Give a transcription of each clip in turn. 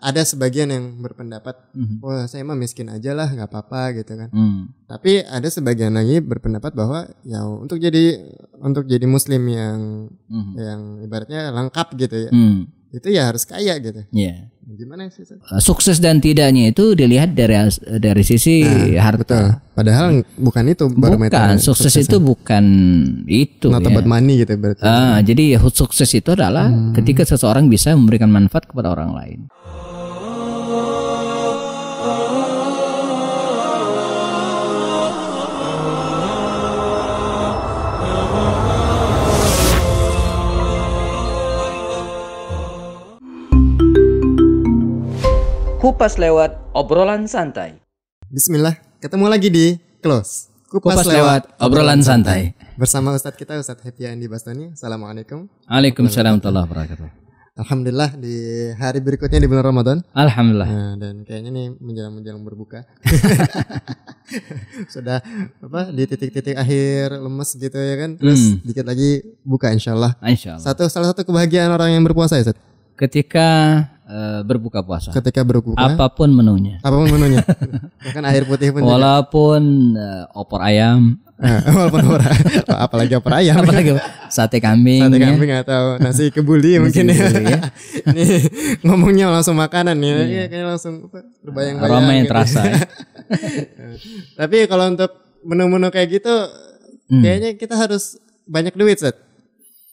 ada sebagian yang berpendapat, wah saya mah miskin aja lah, nggak apa-apa gitu kan. Tapi ada sebagian lagi berpendapat bahwa ya untuk jadi muslim yang ibaratnya lengkap gitu ya, itu ya harus kaya gitu. Yeah. Gimana sih? Sukses dan tidaknya itu dilihat dari sisi harta. Betul. Padahal bukan itu barometer. Sukses itu bukan itu. Not about money gitu berarti. Jadi sukses itu adalah ketika seseorang bisa memberikan manfaat kepada orang lain. Kupas lewat obrolan santai. Bismillah, ketemu lagi di Close. Kupas lewat obrolan santai. Bersama Ustadz kita, Ustadz Hefya Andi Bastoni. Assalamualaikum. Waalaikumsalam warahmatullahi wabarakatuh. Alhamdulillah di hari berikutnya di bulan Ramadan. Alhamdulillah. Nah, dan kayaknya nih menjelang berbuka. Sudah di titik-titik akhir lemes gitu ya kan. Terus dikit lagi buka insyaallah. Insyaallah. Salah satu kebahagiaan orang yang berpuasa ya, Ustadz. Ketika berbuka puasa. Ketika berbuka. Apapun menunya. Bahkan air putih pun. Walaupun opor ayam. Walaupun apalagi opor ayam. Apalagi sate kambing. Sate kambing atau nasi kebuli mungkin ya. Nih ngomongnya langsung makanan ya. Iya, kayaknya langsung berbayang-bayang. Aroma yang gitu. terasa. Tapi kalau untuk menu-menu kayak gitu, kayaknya kita harus banyak duit, Set.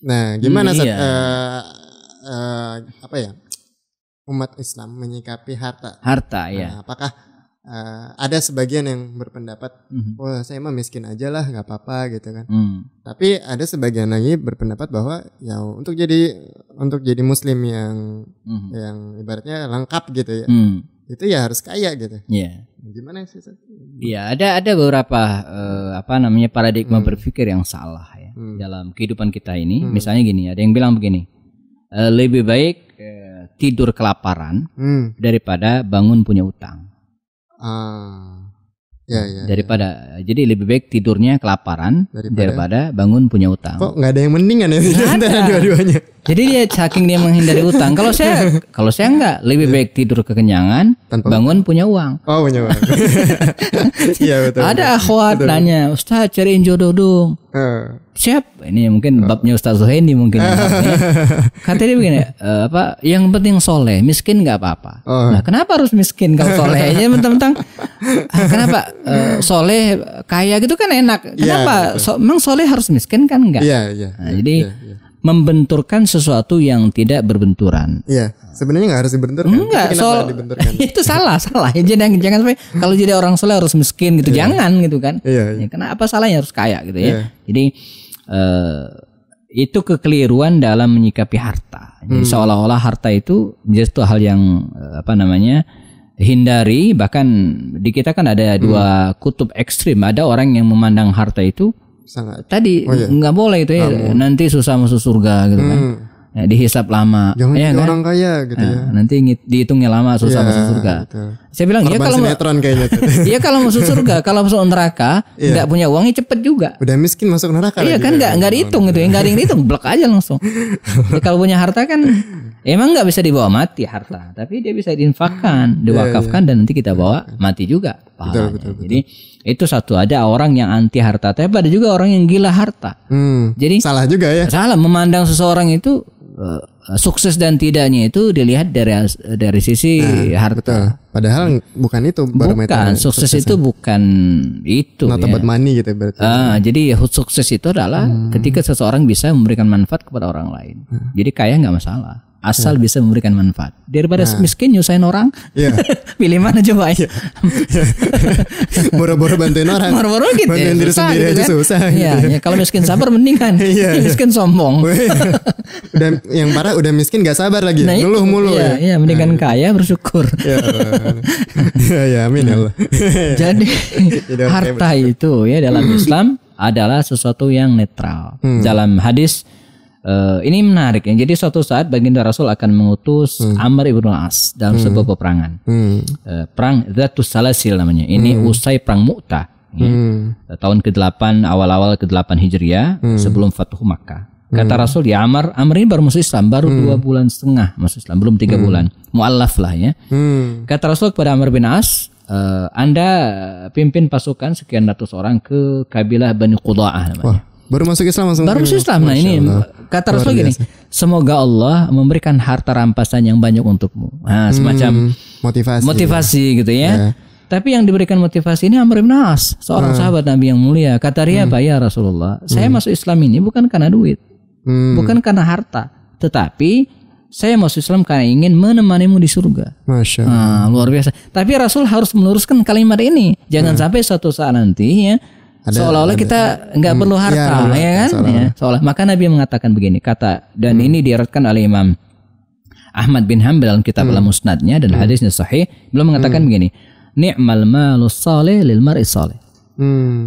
Nah, gimana Set? Umat Islam menyikapi harta. Ya. Apakah ada sebagian yang berpendapat, wah saya mah miskin aja lah, nggak apa-apa gitu kan. Tapi ada sebagian lagi berpendapat bahwa ya untuk jadi muslim yang ibaratnya lengkap gitu ya, itu ya harus kaya gitu. Iya. Gimana sih? Iya, ada beberapa paradigma berpikir yang salah ya dalam kehidupan kita ini. Misalnya gini, ada yang bilang begini. Lebih baik tidur kelaparan daripada bangun punya utang. Jadi lebih baik tidurnya kelaparan daripada bangun punya utang. Kok nggak ada yang mendingan ya antara dua-duanya? Jadi dia saking dia menghindari utang. Kalau saya enggak, lebih baik tidur kekenyangan, bangun punya uang. Oh, punya uang. Iya betul. Ada akhwat nanya, Ustaz cariin jodoh dong. Siap, ini mungkin babnya Ustaz Zuhaini mungkin. Kata dia begini, yang penting soleh, miskin nggak apa-apa. Nah, kenapa harus miskin kalau solehnya mentang-mentang? Kenapa soleh kaya gitu kan enak? Kenapa? Memang soleh harus miskin kan enggak? Iya. Nah, jadi membenturkan sesuatu yang tidak berbenturan. Iya, sebenarnya nggak harus dibenturkan. Enggak, itu salah. Jangan sampai kalau jadi orang soleh harus miskin gitu, jangan gitu kan. Iya. Ya, kenapa salahnya harus kaya gitu ya? Jadi itu kekeliruan dalam menyikapi harta. Jadi seolah-olah harta itu menjadi satu hal yang hindari. Bahkan di kita kan ada dua kutub ekstrim. Ada orang yang memandang harta itu sangat nggak boleh itu ya, nanti susah masuk surga gitu kan. Ya, dihisap lama. Jangan ya, kan? Orang kaya gitu ya. Nanti dihitungnya lama, susah masuk surga. Betul. Saya bilang ya kalau masuk surga, kalau masuk neraka nggak punya uangnya cepet juga. Udah miskin masuk neraka. Iya kan nggak dihitung gitu ya, nggak ada yang dihitung, blek aja langsung. Jadi kalau punya harta kan emang nggak bisa dibawa mati harta, tapi dia bisa diinfakkan, diwakafkan dan nanti kita bawa mati juga. Betul. Jadi itu satu, ada orang yang anti harta, tapi ada juga orang yang gila harta. Jadi salah juga ya. Salah memandang seseorang itu sukses dan tidaknya itu dilihat dari sisi harta. Betul. Padahal bukan itu Bukan, barometer. sukses itu bukan itu. Not about money gitu berarti. Jadi sukses itu adalah ketika seseorang bisa memberikan manfaat kepada orang lain. Jadi kaya nggak masalah. Asal bisa memberikan manfaat. Daripada miskin nyusahin orang. Pilih mana coba ya. Boro-boro bantuin orang. Boro-boro gitu. Bantuin diri sendiri aja susah. Iya, kalau miskin sabar mendingan. Miskin sombong. Udah yang parah udah miskin gak sabar lagi. Ngeluh mulu. Iya, mendingan kaya bersyukur. Ya, amin ya Allah. Jadi harta itu ya dalam Islam adalah sesuatu yang netral. Dalam hadis ini menarik ya. Jadi suatu saat baginda Rasul akan mengutus Amr ibn As dalam sebuah peperangan. Perang Dzatus Salasil namanya. Ini usai perang Mu'tah. Tahun ke-8 awal-awal ke-8 Hijriah sebelum Fathu Makkah. Kata Rasul ya Amr ini baru masuk Islam, baru 2 bulan setengah masuk Islam, belum 3 bulan. Mu'allaf lah ya. Kata Rasul kepada Amr bin As, Anda pimpin pasukan sekian ratus orang ke kabilah Bani Quda'ah namanya. Wah, baru masuk Islam langsung. Baru masuk Islam. Nah ini kata Rasul gini, semoga Allah memberikan harta rampasan yang banyak untukmu. Nah, semacam motivasi gitu ya. Tapi yang diberikan motivasi ini Amr bin As, seorang sahabat Nabi yang mulia. Kata dia apa ya Rasulullah, saya masuk Islam ini bukan karena duit, bukan karena harta, tetapi saya masuk Islam karena ingin menemanimu di surga. Masya Allah. Luar biasa. Tapi Rasul harus meluruskan kalimat ini. Jangan sampai suatu saat nanti ya seolah-olah kita nggak perlu harta, ya kan? Ya, seolah. Maka Nabi mengatakan begini, kata, dan ini diriwayatkan oleh Imam Ahmad bin Hanbal dalam kitab Al-Musnadnya dan hadisnya sahih. Beliau mengatakan begini, ni'mal malus saleh lil mar'i saleh.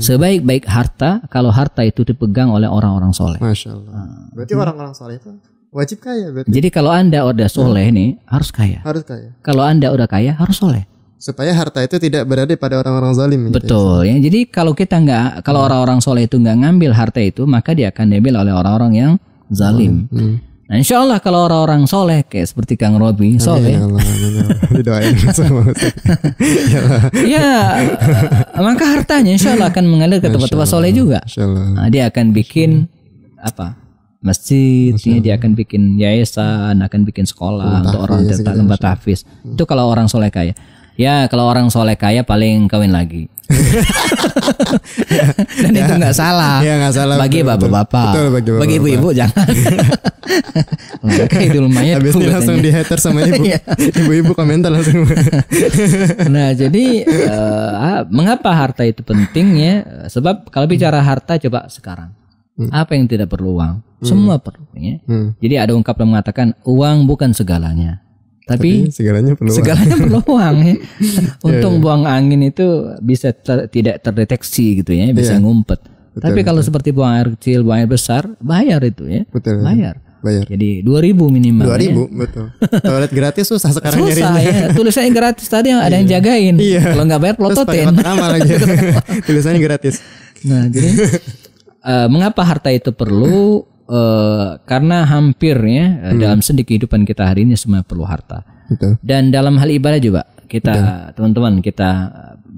Sebaik-baik harta kalau harta itu dipegang oleh orang-orang soleh. Masya Allah. Berarti orang-orang soleh itu wajib kaya berarti. Jadi kalau Anda udah soleh nih harus kaya. Harus kaya. Kalau Anda udah kaya harus soleh. Supaya harta itu tidak berada pada orang-orang zalim. Betul ya. Jadi kalau kita kalau orang-orang soleh itu nggak ngambil harta itu, maka dia akan diambil oleh orang-orang yang zalim. Nah insya Allah kalau orang-orang soleh kayak seperti Kang Robi soleh, didoain sama ya maka hartanya insya Allah akan mengalir ke tempat-tempat soleh juga. Nah, dia akan bikin masjid, dia akan bikin yayasan, akan bikin sekolah untuk orang lembaga tahfiz. Itu kalau orang soleh kaya. Ya kalau orang soleh kaya paling kawin lagi. Dan itu nggak salah. Ya, gak salah. Bagi bapak-bapak. Bagi ibu-ibu jangan. Kayak itu lumayan. Habis ini langsung di hater sama ibu. Ibu-ibu komentar langsung. Nah jadi mengapa harta itu penting ya? Sebab kalau bicara harta coba sekarang. Apa yang tidak perlu uang? Semua perlu ya. Jadi ada ungkapan mengatakan uang bukan segalanya. Tapi segalanya perlu uang ya. Untung buang angin itu bisa tidak terdeteksi gitu ya, bisa ngumpet. Betul, tapi kalau seperti buang air kecil, buang air besar, bayar itu ya. Betul. Bayar. Jadi 2.000 minimal. 2.000 ya. Betul. Toilet gratis susah sekarang nyarinya. Susah ya. Tulisannya gratis tadi yang ada yang jagain. Kalau nggak bayar pelototin. Lagi. Tulisannya gratis. Nah jadi mengapa harta itu perlu? Karena hampir ya dalam sendi kehidupan kita hari ini semua perlu harta. Betul. Dan dalam hal ibadah juga kita teman-teman kita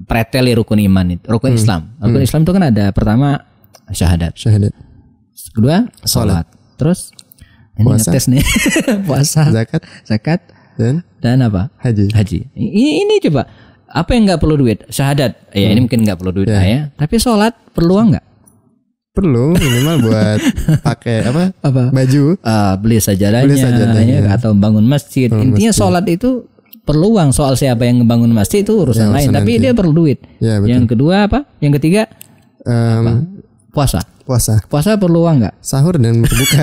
preteli rukun iman itu, rukun Islam. Rukun Islam itu kan ada pertama syahadat. Kedua salat. Terus puasa. Tes nih. Puasa. Zakat. Dan apa? Haji. Ini coba apa yang nggak perlu duit? Syahadat. Ya ini mungkin nggak perlu duit ya. Tapi salat perlu nggak? Perlu minimal buat pakai apa? Baju. Beli sajadahnya ya, atau bangun masjid. Intinya sholat itu perlu uang. Soal siapa yang ngebangun masjid itu urusan lain. Tapi dia perlu duit. Ya, yang kedua apa? Yang ketiga puasa. Puasa perlu uang nggak? Sahur dan berbuka.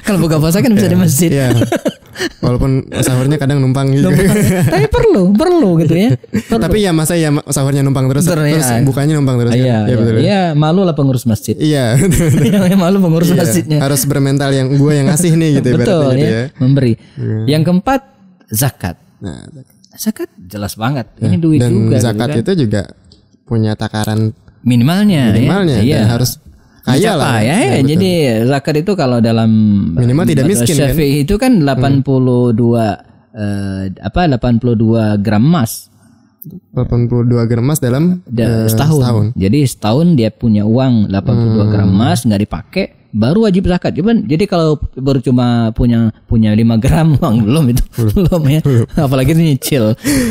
Kalau buka puasa kan bisa di masjid. Ya. Walaupun sahurnya kadang numpang gitu. Tapi perlu gitu ya. Tapi ya masa ya sahurnya numpang terus bukanya numpang terus. Iya, malu lah pengurus masjid. Iya. Malu pengurus masjidnya. Harus bermental yang gue yang ngasih nih gitu. Betul gitu ya. Memberi. Yang keempat zakat. Nah, zakat jelas banget. Ini duit dan juga. Dan zakat itu juga punya takaran minimalnya ya. Dan harus kaya lah ya. Jadi zakat itu kalau dalam minimal tidak miskin Syafi'i itu kan 82 gram emas. 82 gram emas dalam setahun. Jadi setahun dia punya uang 82 gram emas nggak dipakai baru wajib zakat. Jadi kalau baru cuma punya 5 gram uang belum ya. Apalagi itu nyicil.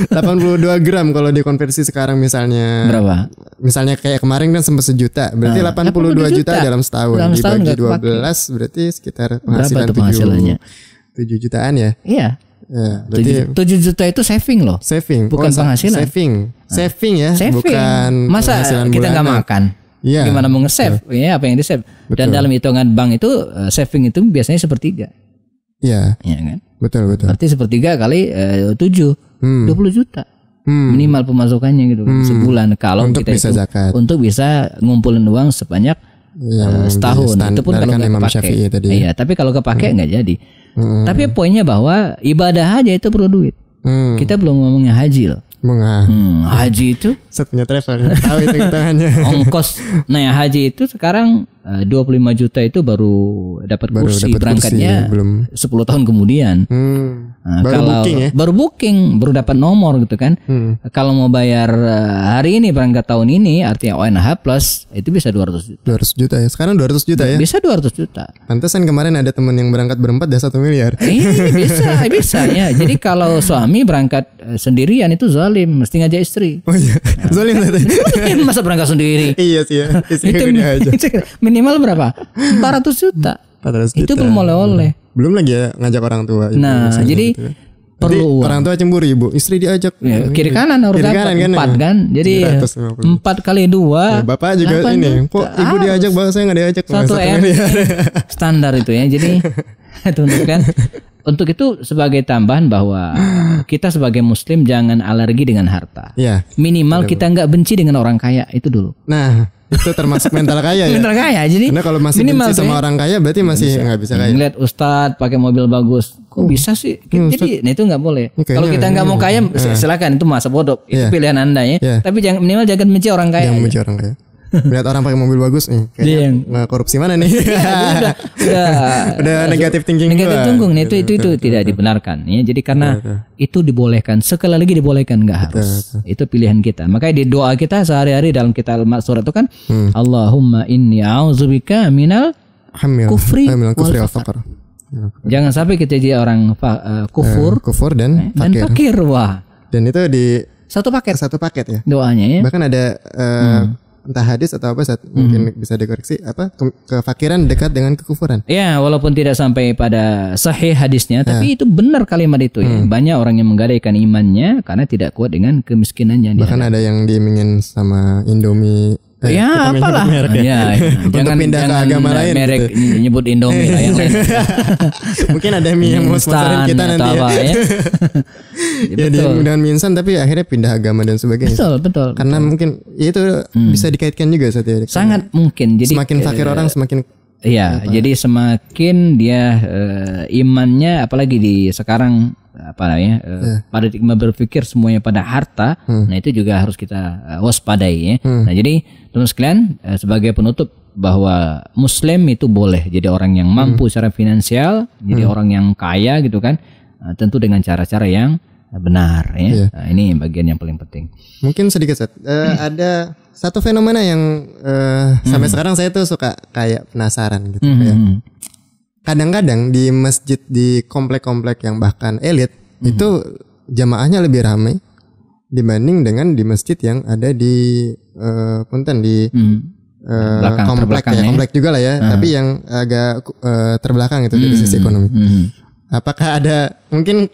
82 gram kalau dikonversi sekarang misalnya berapa? Misalnya kayak kemarin kan sempat 1 juta. Berarti 82 juta dalam setahun. Dibagi 12 berarti sekitar penghasilan 7 jutaan ya. Iya. Ya, 7 juta itu saving loh. Bukan penghasilan. Saving ya. Bukan masa kita nggak makan. Ya, gimana mau nge-save? Ya, apa yang di-save? Dan dalam hitungan bank itu saving itu biasanya sepertiga. Iya. Iya kan? Betul. Berarti sepertiga kali 20 juta. Minimal pemasukannya gitu kan sebulan kalau untuk kita bisa zakat. Untuk bisa ngumpulin uang sebanyak setahun. Itu pun kalau nggak kepake. Iya, tapi kalau kepake nggak jadi. Tapi poinnya bahwa ibadah aja itu perlu duit. Kita belum ngomongnya haji loh. Haji itu punya travel tahu itu hitungannya. Ongkos haji itu sekarang 25 juta itu baru dapat kursi berangkatnya belum 10 tahun kemudian. Baru booking, baru dapat nomor gitu kan. Kalau mau bayar hari ini berangkat tahun ini artinya ONH plus itu bisa 200 juta ya. Sekarang 200 juta ya. Bisa 200 juta. Pantesan kemarin ada teman yang berangkat berempat dah 1 miliar. Bisa ya. Jadi kalau suami berangkat sendirian itu zalim, mesti ngajak istri. Oh iya. Zalim tadi. Masa berangkat sendiri? Iya sih ya. Itu minimal berapa? 400 juta. 400 juta. Itu belum oleh-oleh. Belum lagi ya ngajak orang tua. Nah, jadi gitu. Perlu orang tua cemburu ibu, istri diajak. Ya, kiri kanan harus dapat 4 kan. Jadi 4 kali 2. Ya, bapak juga ini. Kok ibu diajak, bapak saya nggak diajak. 1 M. Standar itu ya. Jadi kan. Untuk itu sebagai tambahan bahwa kita sebagai muslim jangan alergi dengan harta. Ya, minimal kita nggak benci dengan orang kaya itu dulu. Nah, itu termasuk mental kaya ya. Mental kaya. Jadi karena kalau masih benci sama orang kaya berarti masih nggak bisa kaya. Ngeliat ustadz pakai mobil bagus, kok bisa sih? Jadi itu nggak boleh. Kalau kita nggak mau kaya, silakan, itu masa bodoh. Itu pilihan Anda ya. Tapi minimal jangan benci orang kaya. Jangan benci orang kaya. Melihat orang pakai mobil bagus nih, kayaknya korupsi mana nih? udah negatif thinking. Itu tidak dibenarkan ya. Jadi karena itu dibolehkan, sekali lagi dibolehkan, nggak harus. Itu pilihan kita. Makanya di doa kita sehari-hari dalam kita surat itu kan, Allahumma inni a'udzubika minal kufri wal faqr. Jangan sampai kita jadi orang kufur dan fakir. Wah. Dan itu di satu paket ya. Doanya ya. Bahkan ada entah hadis atau apa mungkin bisa dikoreksi kefakiran dekat dengan kekufuran. Ya, walaupun tidak sampai pada sahih hadisnya, tapi itu benar kalimat itu ya. Banyak orang yang menggadaikan imannya karena tidak kuat dengan kemiskinannya. Bahkan ada yang diimingin sama Indomie. Ya apalah. Ya. Jangan pindah ke agama lain. Merek gitu. Nyebut Indomie lah yang lain. Mungkin ada mie yang mau sponsorin kita nanti apa, ya. Ya dia dengan mie instan tapi akhirnya pindah agama dan sebagainya. Betul. Karena mungkin ya itu bisa dikaitkan juga Satya. Sangat mungkin. Jadi semakin fakir orang semakin jadi semakin dia imannya, apalagi di sekarang paradigma berpikir semuanya pada harta. Nah itu juga harus kita waspadai ya. Nah jadi teman sekalian, sebagai penutup bahwa muslim itu boleh jadi orang yang mampu secara finansial, jadi orang yang kaya gitu kan, tentu dengan cara-cara yang benar ya. Nah, ini bagian yang paling penting. Mungkin sedikit ada satu fenomena yang sampai sekarang saya tuh suka kayak penasaran gitu. Kadang-kadang di masjid di komplek-komplek yang bahkan elit itu jamaahnya lebih ramai dibanding dengan di masjid yang ada di punten di komplek juga lah ya, tapi yang agak terbelakang itu dari sisi ekonomi. Apakah ada mungkin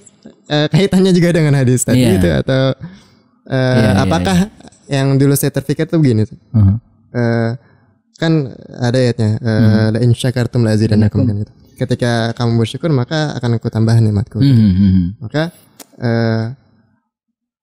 kaitannya juga dengan hadis tadi itu atau apakah yang dulu saya terpikir tuh begini tuh. Kan ada ayatnya la in syakartum la azidannakum kan gitu. Ketika kamu bersyukur maka akan aku tambah nikmatku. Maka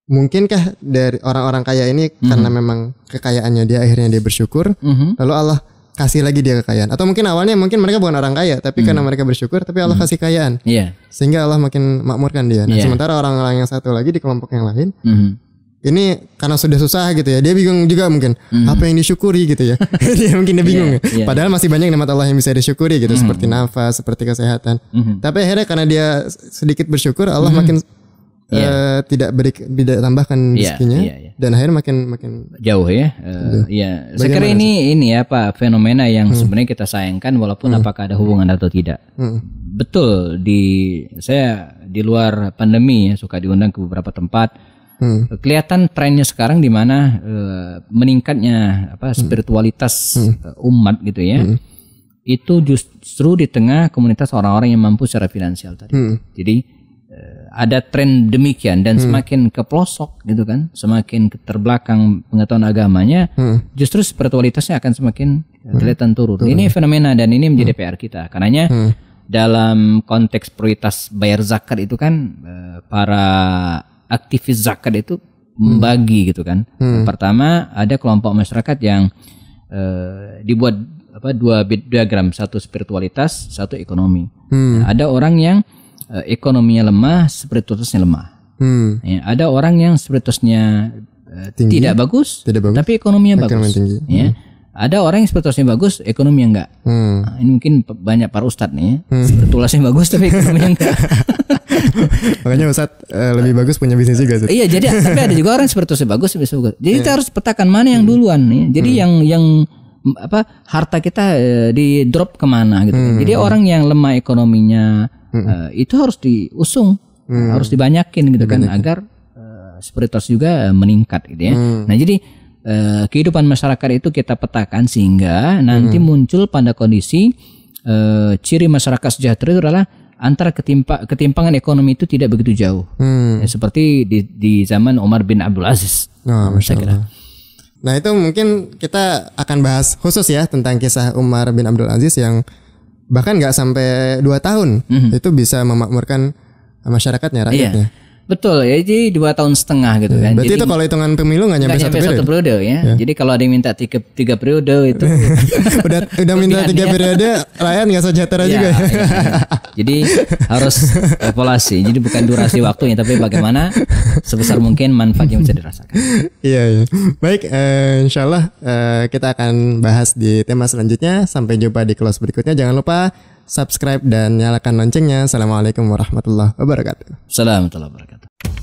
mungkinkah dari orang-orang kaya ini karena memang kekayaannya dia akhirnya dia bersyukur, lalu Allah kasih lagi dia kekayaan, atau mungkin awalnya mungkin mereka bukan orang kaya tapi karena mereka bersyukur tapi Allah kasih kekayaan, sehingga Allah makin makmurkan dia. Nah, sementara orang-orang yang satu lagi di kelompok yang lain ini karena sudah susah gitu ya, dia bingung juga mungkin apa yang disyukuri gitu ya. Dia mungkin bingung padahal masih banyak nikmat Allah yang bisa disyukuri gitu, seperti nafas, seperti kesehatan. Tapi akhirnya karena dia sedikit bersyukur, Allah makin tidak tambahkan rezekinya, dan akhirnya makin jauh ya. Saya kira ini apa fenomena yang sebenarnya kita sayangkan, walaupun apakah ada hubungan atau tidak. Betul, saya di luar pandemi ya suka diundang ke beberapa tempat. Kelihatan trennya sekarang di mana meningkatnya spiritualitas umat gitu ya. Itu justru di tengah komunitas orang-orang yang mampu secara finansial tadi. Jadi ada tren demikian, dan semakin ke pelosok gitu kan, semakin terbelakang pengetahuan agamanya, justru spiritualitasnya akan semakin kelihatan turun. Ini fenomena dan ini menjadi PR kita. Karenanya dalam konteks prioritas bayar zakat itu kan para aktivis zakat itu membagi gitu kan. Pertama ada kelompok masyarakat yang dibuat dua diagram, satu spiritualitas, satu ekonomi. Ada orang yang ekonominya lemah, spiritualitasnya lemah. Ada orang yang spiritualitasnya tidak bagus, tapi ekonominya bagus. ada orang yang spiritualitasnya bagus, ekonominya enggak. Nah, ini mungkin banyak para ustadz nih, spiritualitasnya bagus tapi ekonominya enggak. Makanya ustadz lebih bagus punya bisnis juga. Iya, jadi tapi ada juga orang spiritualitasnya bagus, bisa bagus. Jadi kita harus petakan mana yang duluan nih. Jadi yang harta kita di drop kemana gitu. Jadi orang yang lemah ekonominya itu harus diusung, harus dibanyakin gitu kan agar spiritualitas juga meningkat gitu ya. Nah jadi kehidupan masyarakat itu kita petakan sehingga nanti muncul pada kondisi ciri masyarakat sejahtera itu adalah antara ketimpangan ekonomi itu tidak begitu jauh. Ya, seperti di zaman Umar bin Abdul Aziz. Masya Allah. Nah itu mungkin kita akan bahas khusus ya tentang kisah Umar bin Abdul Aziz yang bahkan nggak sampai 2 tahun itu bisa memakmurkan masyarakatnya, rakyatnya. Iya. Betul ya, jadi 2 tahun setengah gitu kan. Berarti jadi, itu kalau hitungan pemilu nggak nyampe satu periode ya. Jadi kalau ada yang minta 3 periode itu udah minta 3 periode, rakyat nggak sejahtera juga. Ya. Jadi harus evaluasi. Jadi bukan durasi waktunya, tapi bagaimana sebesar mungkin manfaat yang bisa dirasakan. Iya. Baik, insyaallah kita akan bahas di tema selanjutnya. Sampai jumpa di kelas berikutnya. Jangan lupa subscribe dan nyalakan loncengnya. Assalamualaikum warahmatullahi wabarakatuh. Assalamualaikum warahmatullahi wabarakatuh.